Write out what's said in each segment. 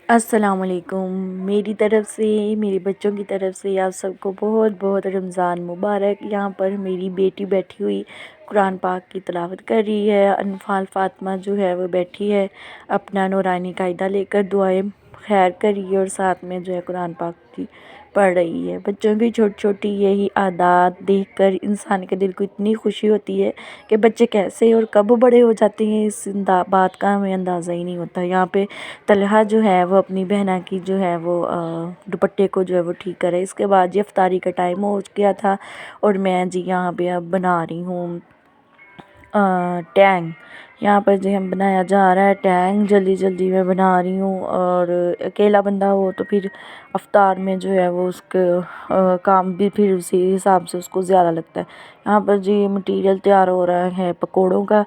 السلام علیکم۔ میری طرف سے، میرے بچوں کی طرف سے آپ سب کو بہت بہت رمضان مبارک۔ یہاں پر میری بیٹی بیٹھی ہوئی قرآن پاک کی تلاوت کر رہی ہے۔ انفال فاطمہ جو ہے وہ بیٹھی ہے اپنا نورانی قاعدہ لے کر دعائیں خیر کر رہی ہے، اور ساتھ میں جو ہے قرآن پاک کی پڑھ رہی ہے۔ بچوں کی چھوٹی چھوٹی یہی عادات دیکھ کر انسان کے دل کو اتنی خوشی ہوتی ہے کہ بچے کیسے اور کب بڑے ہو جاتے ہیں اس بات کا ہمیں اندازہ ہی نہیں ہوتا۔ یہاں پہ طلحہ جو ہے وہ اپنی بہنا کی جو ہے وہ دوپٹے کو جو ہے وہ ٹھیک کرے۔ اس کے بعد یہ افطاری کا ٹائم ہو گیا تھا، اور میں جی یہاں پہ اب بنا رہی ہوں ٹینگ۔ یہاں پر جو ہم بنایا جا رہا ہے ٹینگ، جلدی جلدی میں بنا رہی ہوں، اور اکیلا بندہ ہو تو پھر افطار میں جو ہے وہ اس کا کام بھی پھر اسی حساب سے اس کو زیادہ لگتا ہے۔ یہاں پر جی مٹیریل تیار ہو رہا ہے پکوڑوں کا،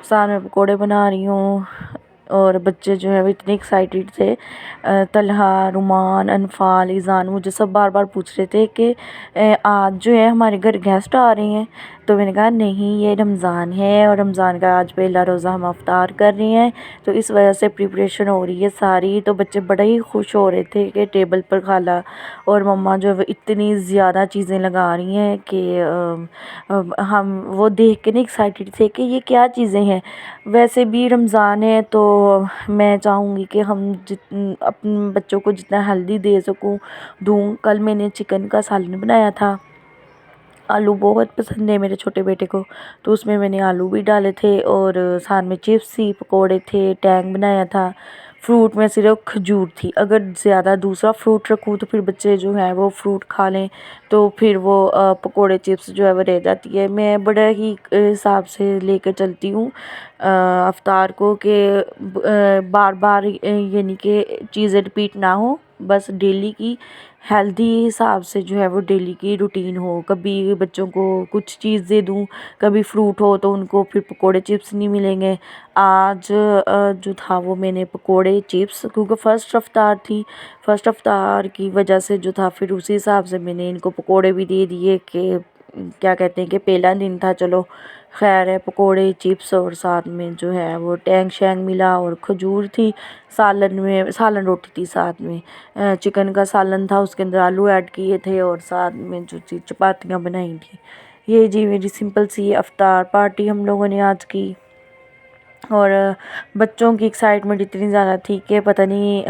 ساتھ میں پکوڑے بنا رہی ہوں، اور بچے جو ہے وہ اتنے ایکسائٹیڈ تھے۔ طلحہ، رومان، انفال، ایذان مجھے سب بار بار پوچھ رہے تھے کہ آج جو ہے ہمارے گھر گیسٹ آ رہے ہیں، تو میں نے کہا نہیں، یہ رمضان ہے اور رمضان کا آج پہلا روزہ ہم افطار کر رہے ہیں، تو اس وجہ سے پریپریشن ہو رہی ہے ساری۔ تو بچے بڑے ہی خوش ہو رہے تھے کہ ٹیبل پر خالہ اور مما جو ہے وہ اتنی زیادہ چیزیں لگا رہی ہیں کہ ہم وہ دیکھ کے نہیں ایکسائٹیڈ تھے کہ یہ کیا چیزیں ہیں۔ ویسے بھی رمضان ہے تو میں چاہوں گی کہ ہم اپنے بچوں کو جتنا ہیلدی دے سکوں دوں۔ کل میں نے چکن کا سالن بنایا تھا، آلو بہت پسند ہے میرے چھوٹے بیٹے کو، تو اس میں نے آلو بھی ڈالے تھے، اور ساتھ میں چپس تھی، پکوڑے تھے، ٹینگ بنایا تھا۔ فروٹ میں صرف کھجور تھی، اگر زیادہ دوسرا فروٹ رکھوں تو پھر بچے جو ہیں وہ فروٹ کھا لیں، تو پھر وہ پکوڑے چپس جو ہے وہ رہ جاتی ہے۔ میں بڑا ہی حساب سے لے کر چلتی ہوں افطار کو، کہ بار بار یعنی کہ چیزیں رپیٹ نہ ہوں، بس ڈیلی کی ہیلدی حساب سے جو ہے وہ ڈیلی کی روٹین ہو۔ کبھی بچوں کو کچھ چیز دے دوں، کبھی فروٹ ہو تو ان کو پھر پکوڑے چپس نہیں ملیں گے۔ آج جو تھا وہ میں نے پکوڑے چپس، کیونکہ فرسٹ افطار تھی، فرسٹ افطار کی وجہ سے جو تھا پھر اسی حساب سے میں نے ان کو پکوڑے بھی دے دیے، کہ کیا کہتے ہیں کہ پہلا دن تھا، چلو خیر ہے۔ پکوڑے چپس اور ساتھ میں جو ہے وہ ٹینگ شینگ ملا، اور کھجور تھی، سالن میں سالن روٹی تھی، ساتھ میں چکن کا سالن تھا، اس کے اندر آلو ایڈ کیے تھے، اور ساتھ میں جو تھی چپاتیاں بنائی تھیں۔ یہ جی میری سمپل سی افطار پارٹی ہم لوگوں نے آج کی، اور بچوں کی ایکسائٹمنٹ اتنی زیادہ تھی کہ پتہ نہیں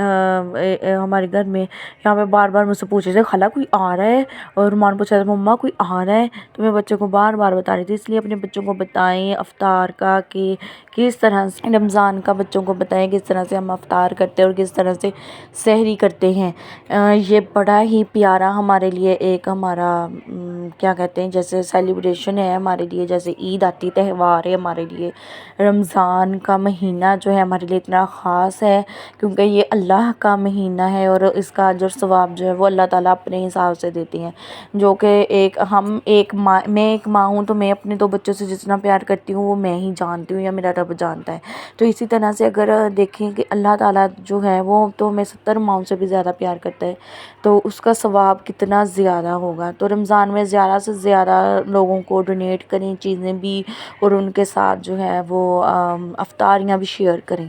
ہمارے گھر میں یہاں پہ بار بار مجھ سے پوچھ رہے تھے خالہ کوئی آ رہا ہے، اور رومان پوچھ رہا تھا مما کوئی آ رہا ہے، تو میں بچوں کو بار بار بتا رہی تھی۔ اس لیے اپنے بچوں کو بتائیں افطار کا، کہ کس طرح سے رمضان کا بچوں کو بتائیں کس طرح سے ہم افطار کرتے ہیں اور کس طرح سے سحری کرتے ہیں۔ یہ بڑا ہی پیارا ہمارے لیے ایک ہمارا کیا کہتے ہیں جیسے سیلیبریشن ہے ہمارے لیے، جیسے عید آتی تہوار ہے ہمارے لیے۔ رمضان کا مہینہ جو ہے ہمارے لیے اتنا خاص ہے، کیونکہ یہ اللہ کا مہینہ ہے، اور اس کا اجر ثواب جو ہے وہ اللہ تعالیٰ اپنے حساب سے دیتے ہیں، جو کہ میں ایک ماں ہوں، تو میں اپنے دو بچوں سے جتنا پیار کرتی ہوں وہ میں ہی جانتی ہوں، یا میرا رب جانتا ہے۔ تو اسی طرح سے اگر دیکھیں کہ اللہ تعالیٰ جو ہے وہ تو ہمیں 70 ماؤں سے بھی زیادہ پیار کرتا ہے، تو اس کا ثواب کتنا زیادہ ہوگا۔ تو رمضان میں زیادہ سے زیادہ لوگوں کو ڈونیٹ کریں چیزیں بھی، اور ان کے ساتھ جو ہے وہ افطاریاں بھی شیئر کریں۔